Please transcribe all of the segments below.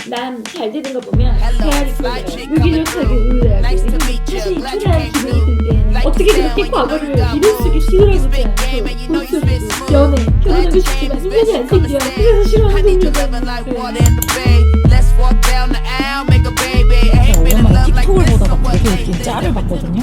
남 잘 되는 거 보면 헤아리 거예요. 유기력하게 우울하게 사실 초라한 기분이 들 때는 어떻게 그렇게 과거를 이를 속에 씌우라고지 않고 목소리도 연애, 결혼하고 싶지만 인연이 안 생겨. 그래서 싫어하는 동료가 있는데 제가 오랜만에 틱톡을 보다가 되게 웃긴 짤을 봤거든요.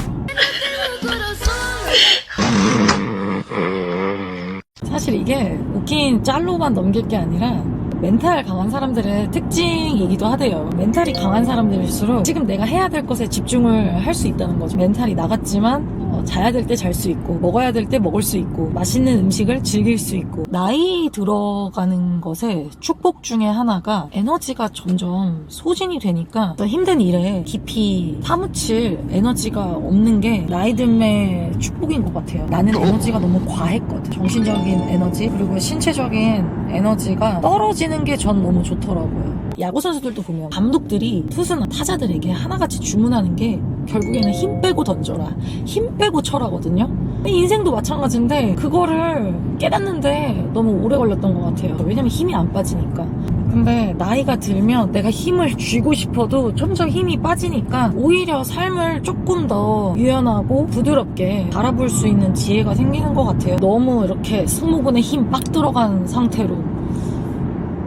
사실 이게 웃긴 짤로만 넘길 게 아니라 멘탈 강한 사람들의 특징이기도 하대요. 멘탈이 강한 사람들일수록 지금 내가 해야 될 것에 집중을 할 수 있다는 거죠. 멘탈이 나갔지만 자야 될 때 잘 수 있고 먹어야 될 때 먹을 수 있고 맛있는 음식을 즐길 수 있고 나이 들어가는 것에 축복 중에 하나가 에너지가 점점 소진이 되니까 더 힘든 일에 깊이 파묻힐 에너지가 없는 게 나이 듦의 축복인 것 같아요. 나는 에너지가 너무 과했거든. 정신적인 에너지 그리고 신체적인 에너지가 떨어지는 게 전 너무 좋더라고요. 야구 선수들도 보면 감독들이 투수나 타자들에게 하나같이 주문하는 게 결국에는 힘 빼고 던져라, 힘 빼고 쳐라거든요. 인생도 마찬가지인데 그거를 깨닫는데 너무 오래 걸렸던 것 같아요. 왜냐면 힘이 안 빠지니까. 근데 나이가 들면 내가 힘을 쥐고 싶어도 점점 힘이 빠지니까 오히려 삶을 조금 더 유연하고 부드럽게 바라볼 수 있는 지혜가 생기는 것 같아요. 너무 이렇게 승모근에 힘 빡 들어간 상태로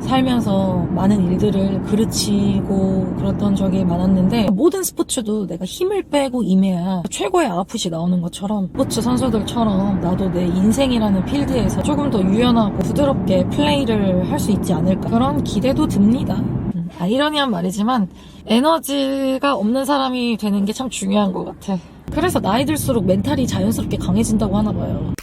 살면서 많은 일들을 그르치고 그랬던 적이 많았는데 모든 스포츠도 내가 힘을 빼고 임해야 최고의 아웃풋이 나오는 것처럼 스포츠 선수들처럼 나도 내 인생이라는 필드에서 조금 더 유연하고 부드럽게 플레이를 할 수 있지 않을까 그런 기대도 듭니다. 아이러니한 말이지만 에너지가 없는 사람이 되는 게 참 중요한 것 같아. 그래서 나이 들수록 멘탈이 자연스럽게 강해진다고 하나 봐요.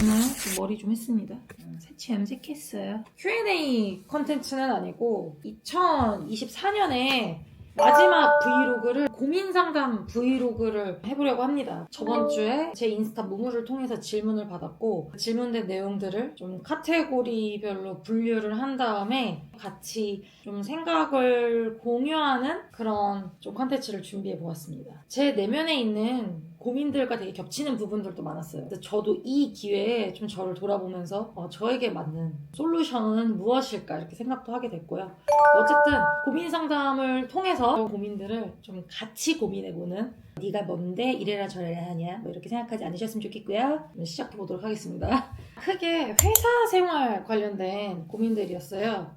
오늘 머리 좀 했습니다. 새치 염색했어요. Q&A 컨텐츠는 아니고 2024년에 마지막 브이로그를 고민상담 브이로그를 해보려고 합니다. 저번 주에 제 인스타 무무를 통해서 질문을 받았고 질문된 내용들을 좀 카테고리별로 분류를 한 다음에 같이 좀 생각을 공유하는 그런 좀 컨텐츠를 준비해 보았습니다. 제 내면에 있는 고민들과 되게 겹치는 부분들도 많았어요. 그래서 저도 이 기회에 좀 저를 돌아보면서 저에게 맞는 솔루션은 무엇일까 이렇게 생각도 하게 됐고요. 어쨌든 고민 상담을 통해서 고민들을 좀 같이 고민해보는 네가 뭔데 이래라 저래라 하냐 뭐 이렇게 생각하지 않으셨으면 좋겠고요. 시작해보도록 하겠습니다. 크게 회사 생활 관련된 고민들이었어요.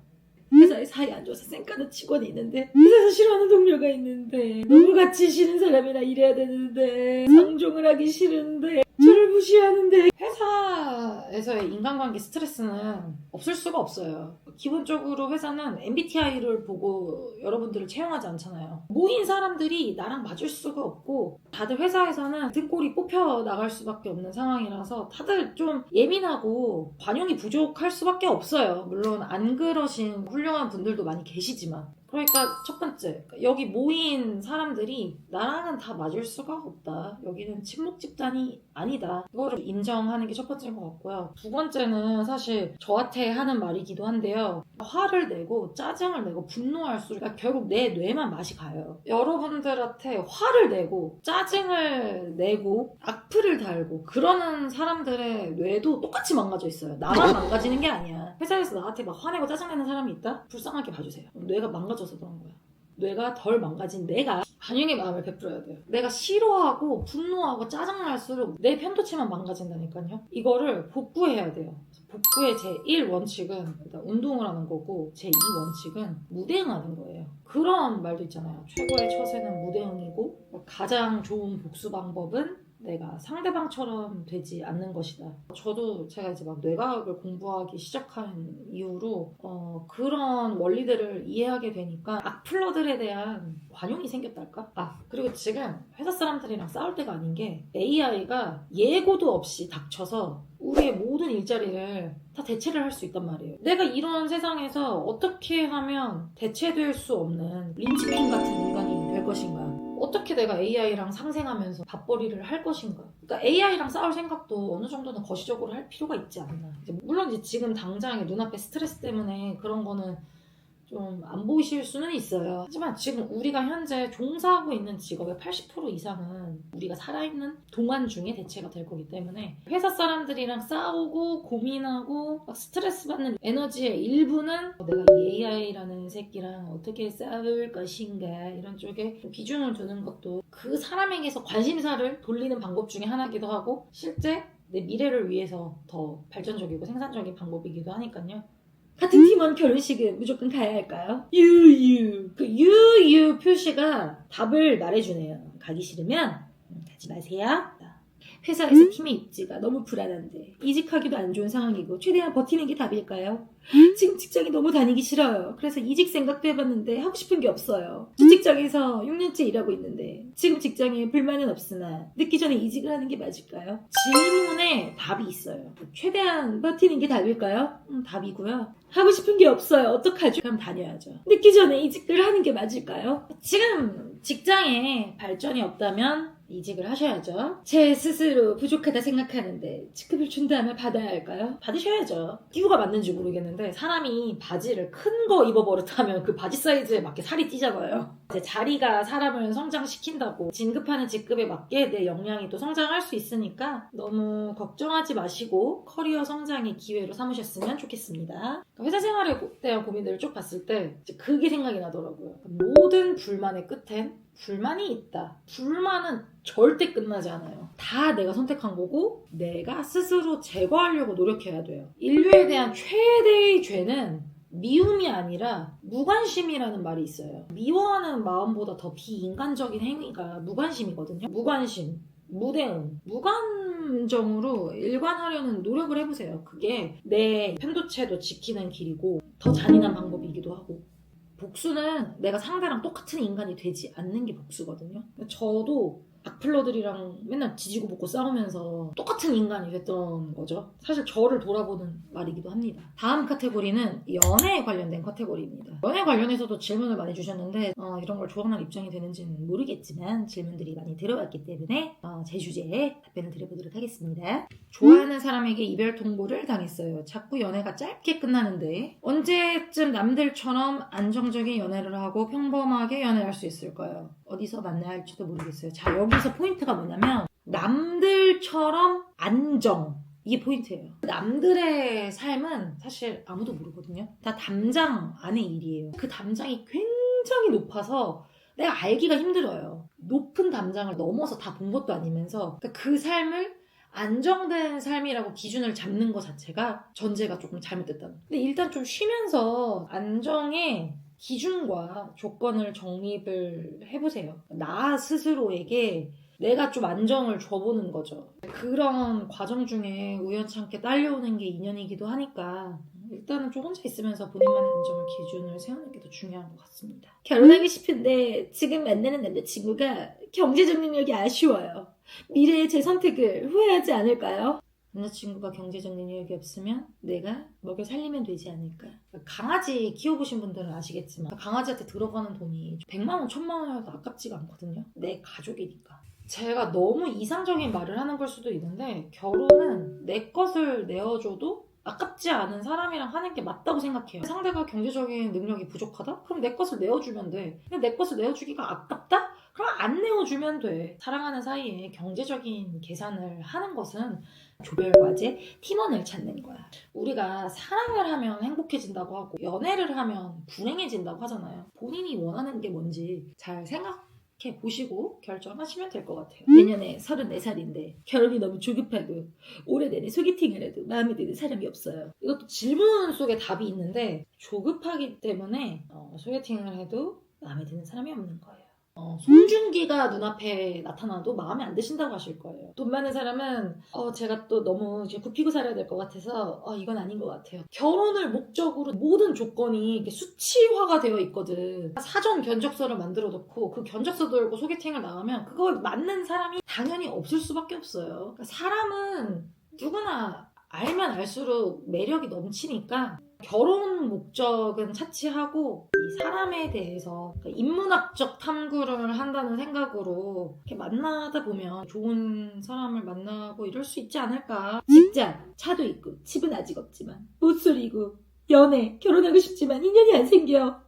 회사에 사이 안 좋아서 쌩까는 직원이 있는데 회사에서 싫어하는 동료가 있는데 너무 같이 싫은 사람이랑 일해야 되는데 상종을 하기 싫은데 저를 무시하는데 회사에서의 인간관계 스트레스는 없을 수가 없어요. 기본적으로 회사는 MBTI를 보고 여러분들을 채용하지 않잖아요. 모인 사람들이 나랑 맞을 수가 없고 다들 회사에서는 등골이 뽑혀 나갈 수밖에 없는 상황이라서 다들 좀 예민하고 관용이 부족할 수밖에 없어요. 물론 안 그러신 훌륭한 분들도 많이 계시지만 그러니까 첫 번째, 여기 모인 사람들이 나랑은 다 맞을 수가 없다. 여기는 친목 집단이 아니다. 이거를 인정하는 게 첫 번째인 것 같고요. 두 번째는 사실 저한테 하는 말이기도 한데요. 화를 내고 짜증을 내고 분노할수록 그러니까 결국 내 뇌만 맛이 가요. 여러분들한테 화를 내고 짜증을 내고 악플을 달고 그러는 사람들의 뇌도 똑같이 망가져 있어요. 나만 망가지는 게 아니야. 회사에서 나한테 막 화내고 짜증내는 사람이 있다? 불쌍하게 봐주세요. 뇌가 망가져서 그런 거야. 뇌가 덜 망가진 내가 반영의 마음을 베풀어야 돼요. 내가 싫어하고 분노하고 짜증날수록 내 편도체만 망가진다니까요. 이거를 복구해야 돼요. 복구의 제1원칙은 일단 운동을 하는 거고 제2원칙은 무대응하는 거예요. 그런 말도 있잖아요. 최고의 처세는 무대응이고 가장 좋은 복수 방법은 내가 상대방처럼 되지 않는 것이다. 저도 제가 이제 막 뇌과학을 공부하기 시작한 이후로 그런 원리들을 이해하게 되니까 악플러들에 대한 관용이 생겼달까? 그리고 지금 회사 사람들이랑 싸울 때가 아닌 게 AI가 예고도 없이 닥쳐서 우리의 모든 일자리를 다 대체를 할 수 있단 말이에요. 내가 이런 세상에서 어떻게 하면 대체될 수 없는 린치핀 같은 인간이 될 것인가? 어떻게 내가 AI랑 상생하면서 밥벌이를 할 것인가? 그러니까 AI랑 싸울 생각도 어느 정도는 거시적으로 할 필요가 있지 않나. 물론 이제 지금 당장의 눈앞에 스트레스 때문에 그런 거는 좀 안 보이실 수는 있어요. 하지만 지금 우리가 현재 종사하고 있는 직업의 80% 이상은 우리가 살아있는 동안 중에 대체가 될 거기 때문에 회사 사람들이랑 싸우고 고민하고 막 스트레스 받는 에너지의 일부는 내가 이 AI라는 새끼랑 어떻게 싸울 것인가 이런 쪽에 비중을 두는 것도 그 사람에게서 관심사를 돌리는 방법 중에 하나이기도 하고 실제 내 미래를 위해서 더 발전적이고 생산적인 방법이기도 하니까요. 같은 팀원 결혼식은 무조건 가야 할까요? 유유. 그 유유 표시가 답을 말해주네요. 가기 싫으면 가지 마세요. 회사에서 팀의 입지가 너무 불안한데 이직하기도 안 좋은 상황이고 최대한 버티는 게 답일까요? 지금 직장이 너무 다니기 싫어요. 그래서 이직 생각도 해봤는데 하고 싶은 게 없어요. 저 직장에서 6년째 일하고 있는데 지금 직장에 불만은 없으나 늦기 전에 이직을 하는 게 맞을까요? 질문에 답이 있어요. 최대한 버티는 게 답일까요? 답이고요. 하고 싶은 게 없어요. 어떡하죠? 그럼 다녀야죠. 늦기 전에 이직을 하는 게 맞을까요? 지금 직장에 발전이 없다면 이직을 하셔야죠. 제 스스로 부족하다 생각하는데 직급을 준다면 받아야 할까요? 받으셔야죠. 이유가 맞는지 모르겠는데 사람이 바지를 큰 거 입어버릇하면 그 바지 사이즈에 맞게 살이 찌잖아요. 이제 자리가 사람을 성장시킨다고 진급하는 직급에 맞게 내 역량이 또 성장할 수 있으니까 너무 걱정하지 마시고 커리어 성장의 기회로 삼으셨으면 좋겠습니다. 회사 생활에 대한 고민들을 쭉 봤을 때 이제 그게 생각이 나더라고요. 모든 불만의 끝엔 불만이 있다. 불만은 절대 끝나지 않아요. 다 내가 선택한 거고 내가 스스로 제거하려고 노력해야 돼요. 인류에 대한 최대의 죄는 미움이 아니라 무관심이라는 말이 있어요. 미워하는 마음보다 더 비인간적인 행위가 무관심이거든요. 무관심, 무대응, 무감정으로 일관하려는 노력을 해보세요. 그게 내 편도체도 지키는 길이고 더 잔인한 방법이기도 하고 복수는 내가 상대랑 똑같은 인간이 되지 않는 게 복수거든요. 저도 악플러들이랑 맨날 지지고 볶고 싸우면서 똑같은 인간이 됐던 거죠. 사실 저를 돌아보는 말이기도 합니다. 다음 카테고리는 연애에 관련된 카테고리입니다. 연애 관련해서도 질문을 많이 주셨는데 이런 걸 조언할 입장이 되는지는 모르겠지만 질문들이 많이 들어왔기 때문에 제 주제에 답변을 드려보도록 하겠습니다. 좋아하는 사람에게 이별 통보를 당했어요. 자꾸 연애가 짧게 끝나는데 언제쯤 남들처럼 안정적인 연애를 하고 평범하게 연애할 수 있을까요? 어디서 만나야 할지도 모르겠어요. 자, 여기서 포인트가 뭐냐면 남들처럼 안정. 이게 포인트예요. 남들의 삶은 사실 아무도 모르거든요. 다 담장 안의 일이에요. 그 담장이 굉장히 높아서 내가 알기가 힘들어요. 높은 담장을 넘어서 다 본 것도 아니면서 그 삶을 안정된 삶이라고 기준을 잡는 것 자체가 전제가 조금 잘못됐다는. 근데 일단 좀 쉬면서 안정의 기준과 조건을 정립을 해보세요. 나 스스로에게 내가 좀 안정을 줘보는 거죠. 그런 과정 중에 우연찮게 딸려오는 게 인연이기도 하니까 일단은 좀 혼자 있으면서 본인만의 안정을 기준을 세우는 게 더 중요한 것 같습니다. 결혼하고 싶은데 지금 만나는 남자친구가 경제적 능력이 아쉬워요. 미래의 제 선택을 후회하지 않을까요? 남자친구가 경제적 능력이 없으면 내가 먹여 살리면 되지 않을까. 강아지 키워보신 분들은 아시겠지만 강아지한테 들어가는 돈이 100만 원, 1000만 원이라도 아깝지가 않거든요. 내 가족이니까. 제가 너무 이상적인 말을 하는 걸 수도 있는데 결혼은 내 것을 내어줘도 아깝지 않은 사람이랑 하는 게 맞다고 생각해요. 상대가 경제적인 능력이 부족하다? 그럼 내 것을 내어주면 돼. 근데 내 것을 내어주기가 아깝다? 그럼 안 내어주면 돼. 사랑하는 사이에 경제적인 계산을 하는 것은 조별과제, 팀원을 찾는 거야. 우리가 사랑을 하면 행복해진다고 하고 연애를 하면 불행해진다고 하잖아요. 본인이 원하는 게 뭔지 잘 생각해 보시고 결정하시면 될 것 같아요. 내년에 34살인데 결혼이 너무 조급하고 올해 내내 소개팅을 해도 마음에 드는 사람이 없어요. 이것도 질문 속에 답이 있는데 조급하기 때문에 소개팅을 해도 마음에 드는 사람이 없는 거예요. 송중기가 눈앞에 나타나도 마음에 안 드신다고 하실 거예요. 돈 많은 사람은 제가 또 너무 이제 굽히고 살아야 될 것 같아서 이건 아닌 것 같아요. 결혼을 목적으로 모든 조건이 이렇게 수치화가 되어 있거든. 사전 견적서를 만들어 놓고 그 견적서 들고 소개팅을 나가면 그거에 맞는 사람이 당연히 없을 수밖에 없어요. 그러니까 사람은 누구나 알면 알수록 매력이 넘치니까 결혼 목적은 차치하고 이 사람에 대해서 인문학적 탐구를 한다는 생각으로 이렇게 만나다 보면 좋은 사람을 만나고 이럴 수 있지 않을까. 직장, 차도 있고 집은 아직 없지만 모쏠이고 연애, 결혼하고 싶지만 인연이 안 생겨.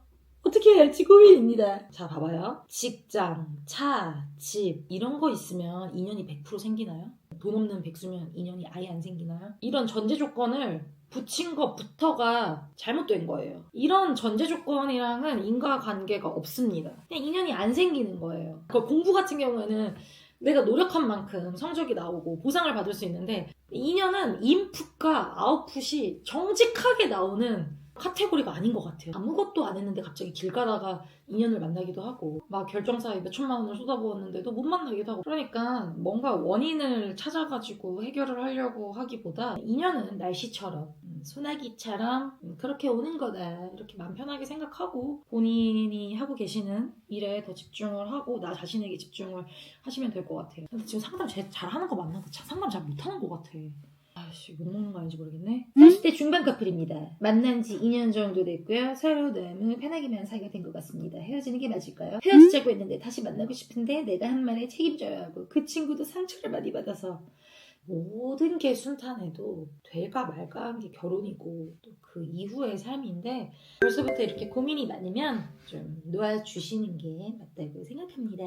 어떻게 해야 할지 고민입니다. 자, 봐봐요. 직장, 차, 집 이런 거 있으면 인연이 100% 생기나요? 돈 없는 백수면 인연이 아예 안 생기나요? 이런 전제 조건을 붙인 것부터가 잘못된 거예요. 이런 전제 조건이랑은 인과관계가 없습니다. 그냥 인연이 안 생기는 거예요. 그 공부 같은 경우에는 내가 노력한 만큼 성적이 나오고 보상을 받을 수 있는데, 인연은 인풋과 아웃풋이 정직하게 나오는 카테고리가 아닌 것 같아요. 아무것도 안 했는데 갑자기 길 가다가 인연을 만나기도 하고, 막 결정사에 몇 천만 원을 쏟아부었는데도 못 만나기도 하고. 그러니까 뭔가 원인을 찾아가지고 해결을 하려고 하기보다 인연은 날씨처럼, 소나기처럼 그렇게 오는 거다, 이렇게 마음 편하게 생각하고 본인이 하고 계시는 일에 더 집중을 하고 나 자신에게 집중을 하시면 될 것 같아요. 근데 지금 상담 잘하는 거 맞나? 상담 잘 못하는 것 같아. 아씨, 못 먹는 거 아닌지 모르겠네. 40대 중반 커플입니다. 만난 지 2년 정도 됐고요. 서로 너무 편하게만 사이가 된 것 같습니다. 헤어지는 게 맞을까요? 헤어지자고 했는데 다시 만나고 싶은데 내가 한 말에 책임져야 하고 그 친구도 상처를 많이 받아서. 모든 게 순탄해도 될까 말까 한 게 결혼이고 또 그 이후의 삶인데, 벌써부터 이렇게 고민이 많으면 좀 놓아주시는 게 맞다고 생각합니다.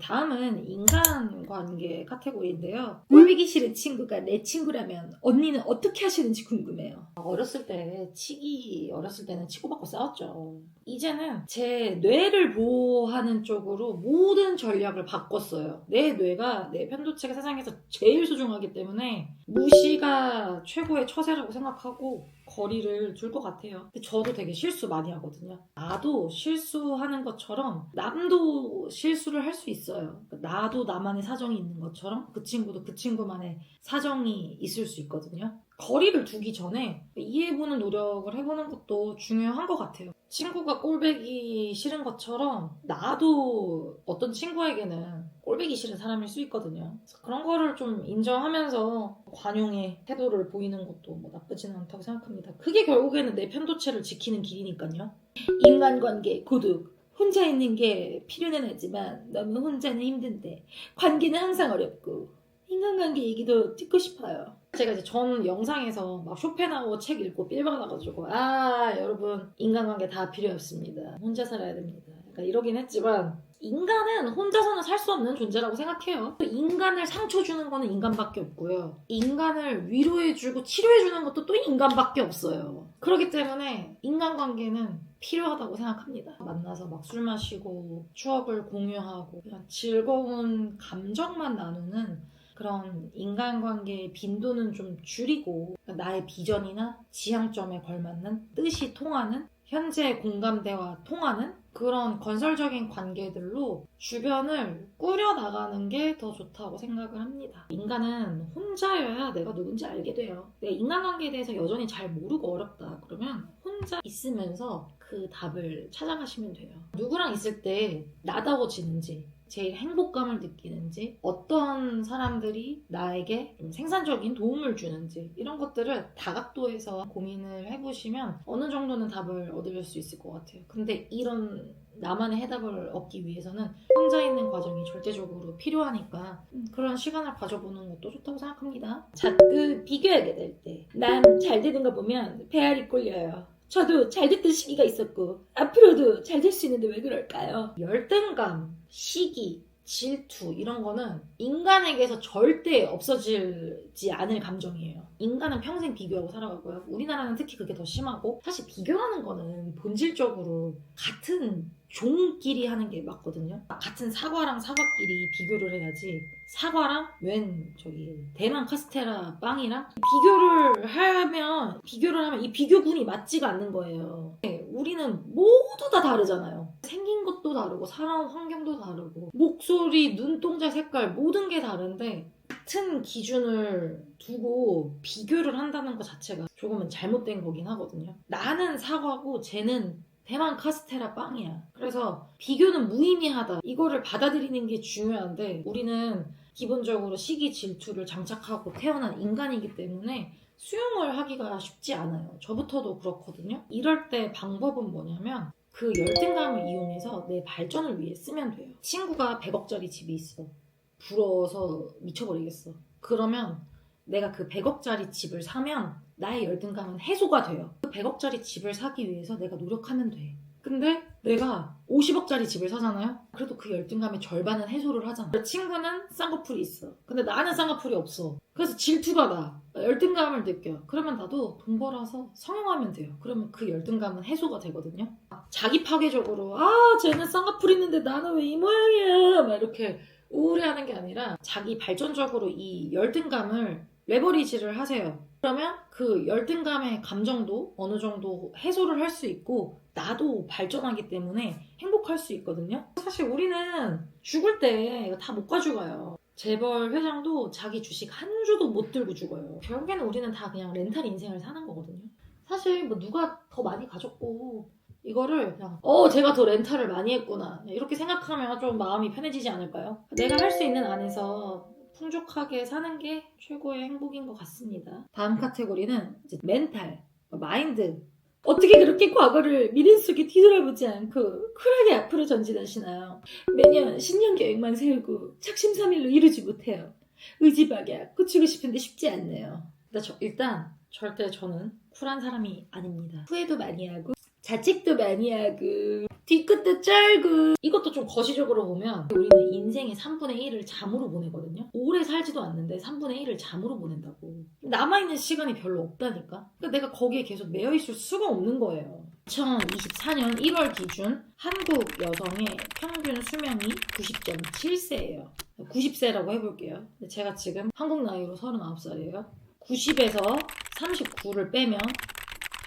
다음은 인간관계 카테고리인데요. 꼴보기 싫은 친구가 내 친구라면 언니는 어떻게 하시는지 궁금해요. 어렸을 때는 치고받고 싸웠죠. 이제는 제 뇌를 보호하는 쪽으로 모든 전략을 바꿨어요. 내 뇌가 내 편도체가 세상에서 제일 소중하기 때문에 무시가 최고의 처세라고 생각하고 거리를 둘 것 같아요. 근데 저도 되게 실수 많이 하거든요. 나도 실수하는 것처럼 남도 실수를 할 수 있어요. 나도 나만의 사정이 있는 것처럼 그 친구도 그 친구만의 사정이 있을 수 있거든요. 거리를 두기 전에 이해해보는 노력을 해보는 것도 중요한 것 같아요. 친구가 꼴배기 싫은 것처럼 나도 어떤 친구에게는 꼴배기 싫은 사람일 수 있거든요. 그래서 그런 거를 좀 인정하면서 관용의 태도를 보이는 것도 뭐 나쁘지는 않다고 생각합니다. 그게 결국에는 내 편도체를 지키는 길이니까요. 인간관계 고독. 혼자 있는 게 필요는 하지만 너무 혼자는 힘든데 관계는 항상 어렵고 인간관계 얘기도 듣고 싶어요. 제가 이제 전 영상에서 막 쇼펜하우어 책 읽고 삘받아가지고 여러분 인간관계 다 필요 없습니다. 혼자 살아야 됩니다. 약간 이러긴 했지만 인간은 혼자서는 살 수 없는 존재라고 생각해요. 인간을 상처 주는 거는 인간밖에 없고요. 인간을 위로해주고 치료해주는 것도 또 인간밖에 없어요. 그렇기 때문에 인간관계는 필요하다고 생각합니다. 만나서 막 술 마시고 추억을 공유하고 그냥 즐거운 감정만 나누는 그런 인간관계의 빈도는 좀 줄이고, 나의 비전이나 지향점에 걸맞는 뜻이 통하는, 현재 공감대와 통하는 그런 건설적인 관계들로 주변을 꾸려나가는 게 더 좋다고 생각을 합니다. 인간은 혼자여야 내가 누군지 알게 돼요. 내가 인간관계에 대해서 여전히 잘 모르고 어렵다 그러면 혼자 있으면서 그 답을 찾아가시면 돼요. 누구랑 있을 때 나다워지는지, 제일 행복감을 느끼는지, 어떤 사람들이 나에게 좀 생산적인 도움을 주는지, 이런 것들을 다각도에서 고민을 해보시면 어느 정도는 답을 얻을 수 있을 것 같아요. 근데 이런 나만의 해답을 얻기 위해서는 혼자 있는 과정이 절대적으로 필요하니까 그런 시간을 가져보는 것도 좋다고 생각합니다. 자꾸 비교하게 될 때 남 잘 되는 거 보면 배알이 꼴려요. 저도 잘 됐던 시기가 있었고 앞으로도 잘 될 수 있는데 왜 그럴까요? 열등감, 시기, 질투 이런 거는 인간에게서 절대 없어지지 않을 감정이에요. 인간은 평생 비교하고 살아가고요. 우리나라는 특히 그게 더 심하고, 사실 비교하는 거는 본질적으로 같은 종끼리 하는 게 맞거든요. 같은 사과랑 사과끼리 비교를 해야지, 사과랑 대만 카스테라 빵이랑 비교를 하면 이 비교군이 맞지가 않는 거예요. 우리는 모두 다 다르잖아요. 생긴 것도 다르고 살아온 환경도 다르고 목소리, 눈동자 색깔 모든 게 다른데 같은 기준을 두고 비교를 한다는 것 자체가 조금은 잘못된 거긴 하거든요. 나는 사과고 쟤는 대만 카스테라 빵이야. 그래서 비교는 무의미하다. 이거를 받아들이는 게 중요한데, 우리는 기본적으로 시기 질투를 장착하고 태어난 인간이기 때문에 수용을 하기가 쉽지 않아요. 저부터도 그렇거든요. 이럴 때 방법은 뭐냐면 그 열등감을 이용해서 내 발전을 위해 쓰면 돼요. 친구가 100억짜리 집이 있어. 부러워서 미쳐버리겠어. 그러면 내가 그 100억짜리 집을 사면 나의 열등감은 해소가 돼요. 100억짜리 집을 사기 위해서 내가 노력하면 돼. 근데 내가 50억짜리 집을 사잖아요? 그래도 그 열등감의 절반은 해소를 하잖아. 내 친구는 쌍꺼풀이 있어. 근데 나는 쌍꺼풀이 없어. 그래서 질투가 나. 열등감을 느껴. 그러면 나도 돈 벌어서 성형하면 돼요. 그러면 그 열등감은 해소가 되거든요. 자기 파괴적으로 쟤는 쌍꺼풀 있는데 나는 왜 이 모양이야 막 이렇게 우울해하는 게 아니라 자기 발전적으로 이 열등감을 레버리지를 하세요. 그러면 그 열등감의 감정도 어느 정도 해소를 할 수 있고 나도 발전하기 때문에 행복할 수 있거든요. 사실 우리는 죽을 때 다 못 가져가요. 재벌 회장도 자기 주식 한 주도 못 들고 죽어요. 결국에는 우리는 다 그냥 렌탈 인생을 사는 거거든요. 사실 뭐 누가 더 많이 가졌고 이거를 그냥 제가 더 렌탈을 많이 했구나 이렇게 생각하면 좀 마음이 편해지지 않을까요? 내가 할 수 있는 안에서 풍족하게 사는 게 최고의 행복인 것 같습니다. 다음 카테고리는 이제 멘탈, 마인드. 어떻게 그렇게 과거를 미련 속에 뒤돌아보지 않고 쿨하게 앞으로 전진하시나요? 매년 신년 계획만 세우고 작심삼일로 이루지 못해요. 의지박약, 꽂히고 싶은데 쉽지 않네요. 일단 절대 저는 쿨한 사람이 아닙니다. 후회도 많이 하고 자책도 많이 하고 뒤끝도 쩔고 이것도 좀 거시적으로 보면 우리는 인생의 3분의 1을 잠으로 보내거든요. 오래 살지도 않는데 3분의 1을 잠으로 보낸다고. 남아있는 시간이 별로 없다니까. 그러니까 내가 거기에 계속 매여있을 수가 없는 거예요. 2024년 1월 기준 한국 여성의 평균 수명이 90.7세예요. 90세라고 해볼게요. 근데 제가 지금 한국 나이로 39살이에요. 90에서 39를 빼면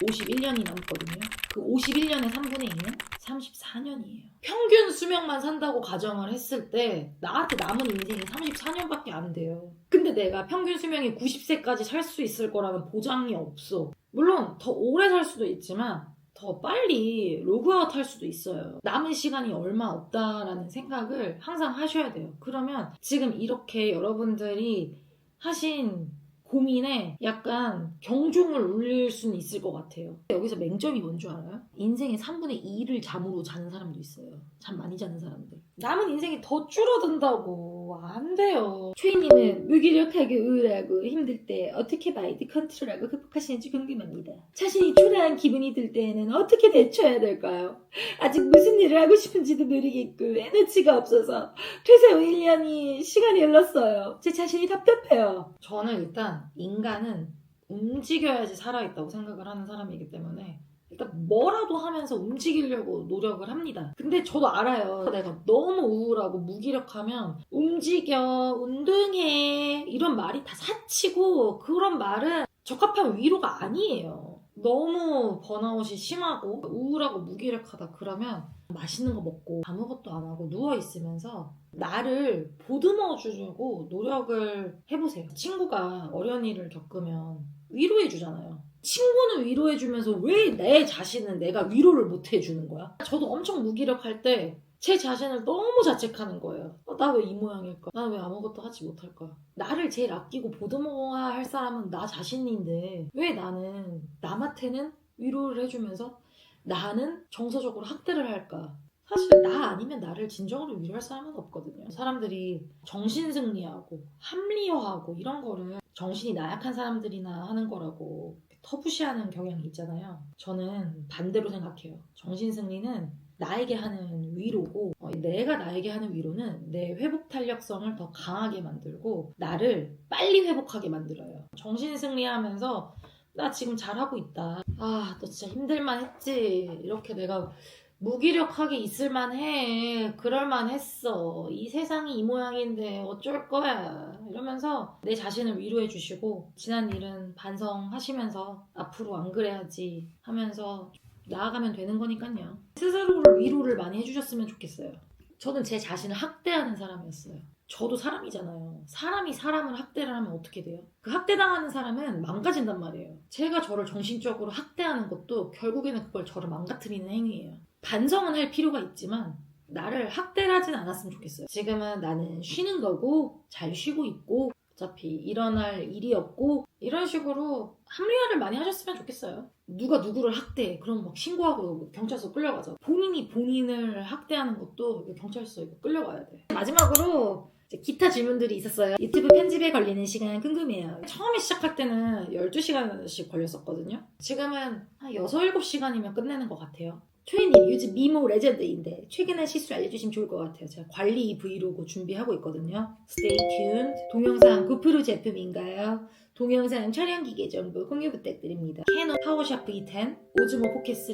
51년이 남거든요. 그 51년의 3분의 2는 34년이에요. 평균 수명만 산다고 가정을 했을 때 나한테 남은 인생이 34년밖에 안 돼요. 근데 내가 평균 수명이 90세까지 살 수 있을 거라는 보장이 없어. 물론 더 오래 살 수도 있지만 더 빨리 로그아웃 할 수도 있어요. 남은 시간이 얼마 없다라는 생각을 항상 하셔야 돼요. 그러면 지금 이렇게 여러분들이 하신 고민에 약간 경종을 울릴 수는 있을 것 같아요. 여기서 맹점이 뭔 줄 알아요? 인생의 3분의 2를 잠으로 자는 사람도 있어요. 잠 많이 자는 사람들. 남은 인생이 더 줄어든다고. 안 돼요. 최희님은 무기력하고 우울하고 힘들 때 어떻게 마인드 컨트롤하고 극복하시는지 궁금합니다. 자신이 초라한 기분이 들 때에는 어떻게 대처해야 될까요? 아직 무슨 일을 하고 싶은지도 모르겠고 에너지가 없어서 퇴사 후 1년이 시간이 흘렀어요. 제 자신이 답답해요. 저는 일단 인간은 움직여야지 살아있다고 생각을 하는 사람이기 때문에 일단 뭐라도 하면서 움직이려고 노력을 합니다. 근데 저도 알아요. 내가 너무 우울하고 무기력하면 움직여, 운동해 이런 말이 다 사치고 그런 말은 적합한 위로가 아니에요. 너무 번아웃이 심하고 우울하고 무기력하다 그러면 맛있는 거 먹고 아무것도 안 하고 누워있으면서 나를 보듬어 주려고 노력을 해보세요. 친구가 어려운 일을 겪으면 위로해 주잖아요. 친구는 위로해 주면서 왜 내 자신은 내가 위로를 못 해주는 거야? 저도 엄청 무기력할 때 제 자신을 너무 자책하는 거예요. 나 왜 이 모양일까? 나 왜 아무것도 하지 못할까? 나를 제일 아끼고 보듬어야 할 사람은 나 자신인데 왜 나는 남한테는 위로를 해주면서 나는 정서적으로 학대를 할까? 사실 나 아니면 나를 진정으로 위로할 사람은 없거든요. 사람들이 정신승리하고 합리화하고 이런 거를 정신이 나약한 사람들이나 하는 거라고 터부시하는 경향이 있잖아요. 저는 반대로 생각해요. 정신승리는 나에게 하는 위로고 내가 나에게 하는 위로는 내 회복 탄력성을 더 강하게 만들고 나를 빨리 회복하게 만들어요. 정신승리하면서 나 지금 잘하고 있다. 너 진짜 힘들만 했지. 이렇게 내가 무기력하게 있을만 해. 그럴만 했어. 이 세상이 이 모양인데 어쩔 거야. 이러면서 내 자신을 위로해 주시고 지난 일은 반성하시면서 앞으로 안 그래야지 하면서 나아가면 되는 거니까요. 스스로를 위로를 많이 해주셨으면 좋겠어요. 저는 제 자신을 학대하는 사람이었어요. 저도 사람이잖아요. 사람이 사람을 학대를 하면 어떻게 돼요? 그 학대당하는 사람은 망가진단 말이에요. 제가 저를 정신적으로 학대하는 것도 결국에는 그걸 저를 망가뜨리는 행위예요. 반성은 할 필요가 있지만 나를 학대를 하진 않았으면 좋겠어요. 지금은 나는 쉬는 거고 잘 쉬고 있고 어차피 일어날 일이 없고 이런 식으로 합리화를 많이 하셨으면 좋겠어요. 누가 누구를 학대해. 그럼 막 신고하고 경찰서 끌려가죠. 본인이 본인을 학대하는 것도 경찰서에 끌려가야 돼. 마지막으로 이제 기타 질문들이 있었어요. 유튜브 편집에 걸리는 시간 궁금해요. 처음에 시작할 때는 12시간씩 걸렸었거든요. 지금은 한 6, 7시간이면 끝내는 것 같아요. 초이님 요즘 미모 레전드인데 최근의 실수 알려주시면 좋을 것 같아요. 제가 관리 브이로그 준비하고 있거든요. Stay tuned. 동영상 고프로 제품인가요? 동영상 촬영 기계 정보 공유 부탁드립니다. 캐논 파워샵 V10, 오즈모 포켓3,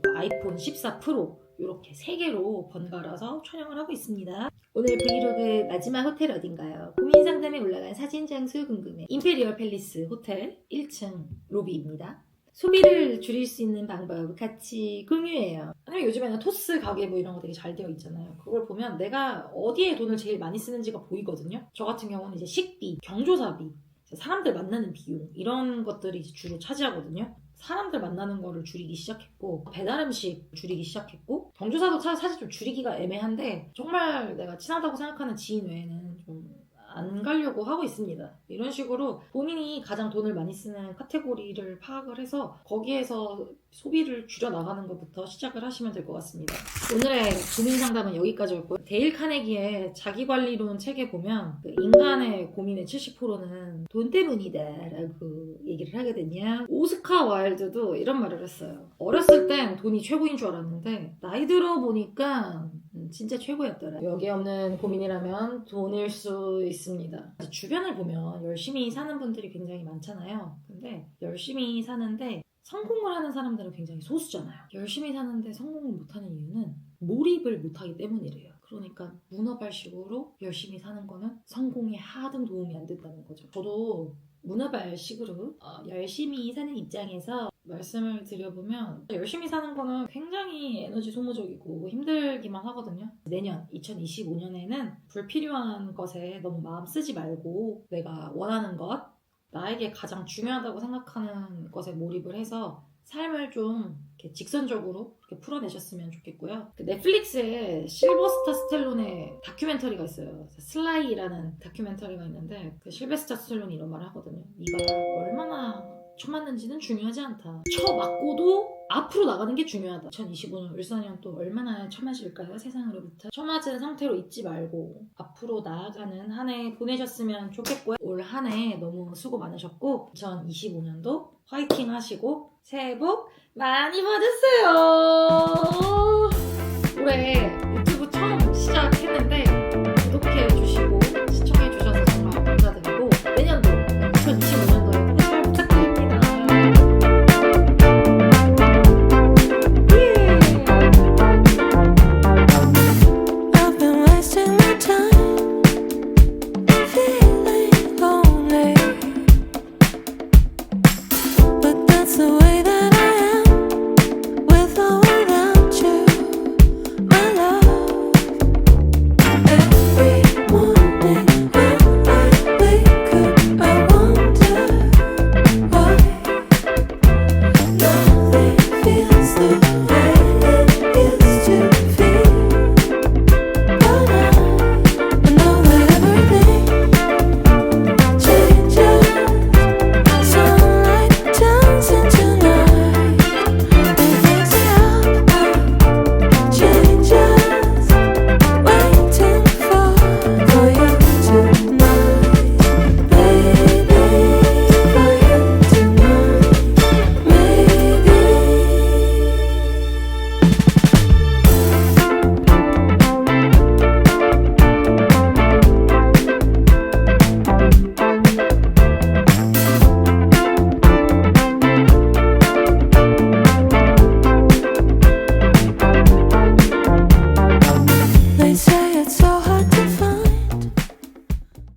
그리고 아이폰 14 프로 이렇게 3개로 번갈아서 촬영을 하고 있습니다. 오늘 브이로그 마지막 호텔 어딘가요? 고민 상담에 올라간 사진 장소 궁금해. 임페리얼 팰리스 호텔 1층 로비입니다. 소비를 줄일 수 있는 방법 같이 공유해요. 아니면 요즘에는 토스 가계부 이런 거 되게 잘 되어 있잖아요. 그걸 보면 내가 어디에 돈을 제일 많이 쓰는지가 보이거든요. 저 같은 경우는 이제 식비, 경조사비, 사람들 만나는 비용 이런 것들이 주로 차지하거든요. 사람들 만나는 거를 줄이기 시작했고 배달 음식 줄이기 시작했고 경조사도 사실 좀 줄이기가 애매한데 정말 내가 친하다고 생각하는 지인 외에는 좀 안 가려고 하고 있습니다. 이런 식으로 본인이 가장 돈을 많이 쓰는 카테고리를 파악을 해서 거기에서 소비를 줄여나가는 것부터 시작을 하시면 될 것 같습니다. 오늘의 고민 상담은 여기까지였고요. 데일 카네기의 자기관리론 책에 보면 그 인간의 고민의 70%는 돈 때문이다 라고 얘기를 하거든요. 오스카 와일드도 이런 말을 했어요. 어렸을 땐 돈이 최고인 줄 알았는데 나이 들어보니까 진짜 최고였더라. 여기 없는 고민이라면 돈일 수 있습니다. 주변을 보면 열심히 사는 분들이 굉장히 많잖아요. 근데 열심히 사는데 성공을 하는 사람들은 굉장히 소수잖아요. 열심히 사는데 성공을 못하는 이유는 몰입을 못하기 때문이래요. 그러니까 문어발식으로 열심히 사는 거는 성공에 하등 도움이 안 된다는 거죠. 저도 문어발식으로 열심히 사는 입장에서 말씀을 드려보면 열심히 사는 거는 굉장히 에너지 소모적이고 힘들기만 하거든요. 내년 2025년에는 불필요한 것에 너무 마음 쓰지 말고 내가 원하는 것, 나에게 가장 중요하다고 생각하는 것에 몰입을 해서 삶을 좀 이렇게 직선적으로 이렇게 풀어내셨으면 좋겠고요. 그 넷플릭스에 실버스타 스텔론의 다큐멘터리가 있어요. 슬라이라는 다큐멘터리가 있는데 그 실베스타 스텔론이 이런 말을 하거든요. 네가 얼마나 쳐맞는지는 중요하지 않다. 쳐맞고도 앞으로 나가는 게 중요하다. 2025년 울산년 또 얼마나 쳐맞을까요? 세상으로부터. 쳐맞은 상태로 있지 말고 앞으로 나아가는 한 해 보내셨으면 좋겠고요. 올 한 해 너무 수고 많으셨고 2025년도 화이팅 하시고 새해 복 많이 받으세요. 올해